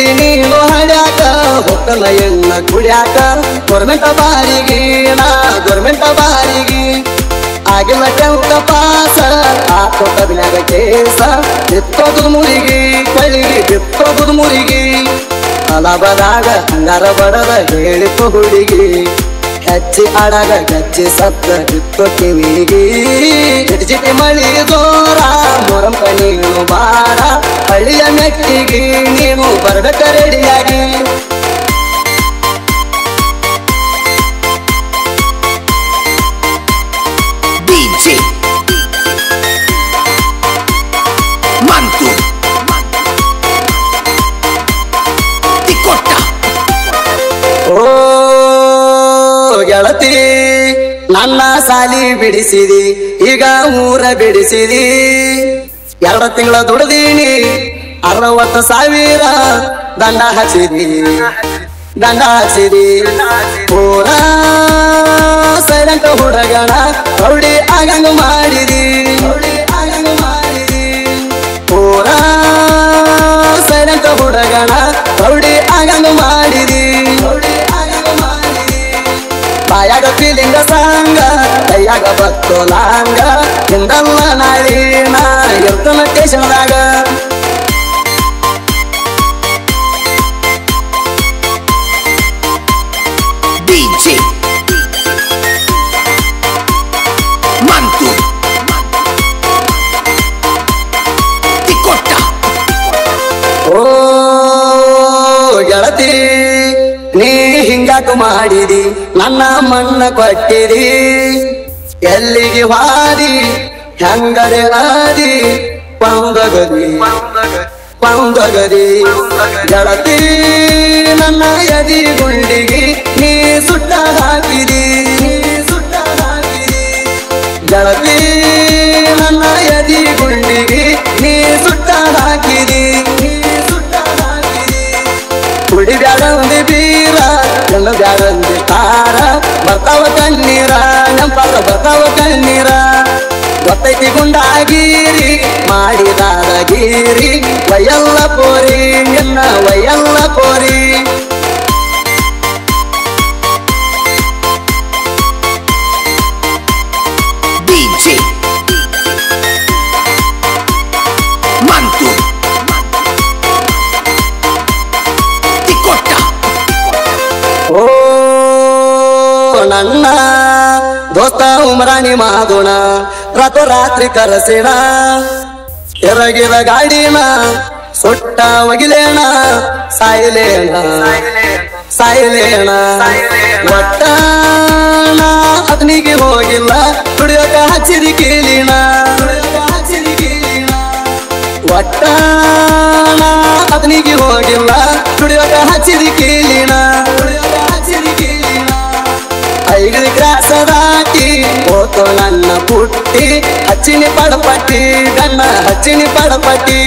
ಬಂದಿ ನೀನು ಹಡ್ಯಾಕ ಹೊಕ್ಕಲ ಎನ್ನ ಕುಡ್ಯಾಕ ಗೌರ್ಮೆಂಟ್ ಬಾರಿಗೆ ನಾ ಗೌರ್ಮೆಂಟ್ ಬಾರಿಗೆ ಆಗಿಲ್ಲ 10th ಪಾಸ ಆತೋಟ ಬಿನಾಗ ಕೇಸ ಬಿತ್ತೋದು ಮುರಿಗಿ ಕಳಿಗಿ ಬಿತ್ತೋದು ಮುರಿಗಿ ಅಲಬದಾಗ ಹಂಗಾರ ಬಡದ ಹೇಳಿತು ಹುಡುಗಿ ಹೆಜ್ಜೆ ಆಡಾಗ ಗಜ್ಜೆ ಸತ್ತ ಬಿತ್ತು ಕಿವಿಗಿ ಚಿಟಿ ಮಳಿ ಜೋರ ಮೊರಂ ನೀನು ಬಾರ ಹಳ್ಳಿಯ ಮೆಟ್ಟಿಗೆ ನೀನು ಬರ್ಬೇಕ ರೆಡಿಯಾಗಿ DJ Mantu Tikota ಓ ಗೆಳತಿ ನನ್ನ ಸಾಲಿ ಬಿಡಿಸಿದಿ ಈಗ ಊರ ಬಿಡಿಸಿದಿ 2 ತಿಂಗಳ ದುಡ್ದೀನಿ 60,000 ದಂಡ ಹಚ್ಚಿದಿ ಪೂರ ಸೈಲೆಂಟ್ ಹುಡುಗನ ರೌಡಿ ಆಗಂಗ ಮಾಡಿದಿ ಪೂರ ಸೈಲೆಂಟ್ ಹುಡುಗನ ರೌಡಿ ಆಗಂಗ ಮಾಡಿದಿ ಬಾಯಾಗ ಫೀಲಿಂಗ ಸಾಂಗ ಕೈಯಾಗ ಬತ್ತು ಲಾಂಗ ಹಿಂದಲ್ಲ ನಾಳಿ ನಾ ಇರ್ತನ ಸ್ಟೇಷನ್ದಾಗ DJ Mantu Tikota ಓ ಗೆಳತಿ ನೀ ಹಿಂಗಾಕ ಮಾಡಿದಿ ನನ್ನ ಮಣ್ಣ ಕೊಟ್ಟಿದಿ ಎಲ್ಲಿಗೆ ಹಾದಿ ಹೆಂಗರೆ ಆದಿ ಪೌಂದಗದಿ ಗೆಳತಿ ನನ್ನ ಎದಿ ಗುಂಡಿಗೆ ನೀ ಸುಟ್ಟ ಹಾಕಿದಿ ಗೆಳತಿ ನನ್ನ ಎದಿ ಗುಂಡಿಗೆ ನೀ ಸುಟ್ಟ ಹಾಕಿದಿ ಕುಡಿ ಬ್ಯಾಡಂದಿ ಬೀರ ಎಲ್ಲ ಬ್ಯಾಡಂದಿ ತಾರ ಬರ್ತಾವ ಕಣ್ಣೀರ ನೆಂಪಾರ ಬರ್ತಾವ ಕಣ್ಣೀರ ಗೊತ್ತೈತಿ ಗುಂಡಾಗಿರಿ ಮಾಡಿದಾರಗಿರಿ ವಯಲ್ಲ ಪೋರಿ ನಿನ್ನ ವಯಲ್ಲ ಪೋರಿ DJ Mantu Tikota ಓ ನನ್ನ ದೋಸ್ತ ಉಮ್ರಾನಿ ಮಾದೋಣ ರಾತ್ರಿ ಕರಸಿಣ ಎರಗಿದ ಗಾಡಿನ ಸುಟ್ಟ ಒಗಿಲೇಣ ಸಾಯಿಲೇಣ ಒಟ್ಟ ಅಗ್ನಿಗೆ ಹೋಗಿಲ್ಲ ದುಡಿಯೋಕ ಹಚ್ಚಿದಿ ಕೀಲಿನ ಒಟ್ಟ ಅಗ್ನಿಗೆ ಹೋಗಿಲ್ಲ ದುಡಿಯೋಕ ಹಚ್ಚಿದಿ ಕೀಲಿನ 5 ಗ್ರಾಸ ದಾಟಿ ಹೋತು ನನ್ನ ಪುಟ್ಟಿ ಹಚ್ಚಿನಿ ಪಡಪಟ್ಟಿ ಗಣ್ಣ ಹಚ್ಚಿನಿ ಪಡಪಟ್ಟಿ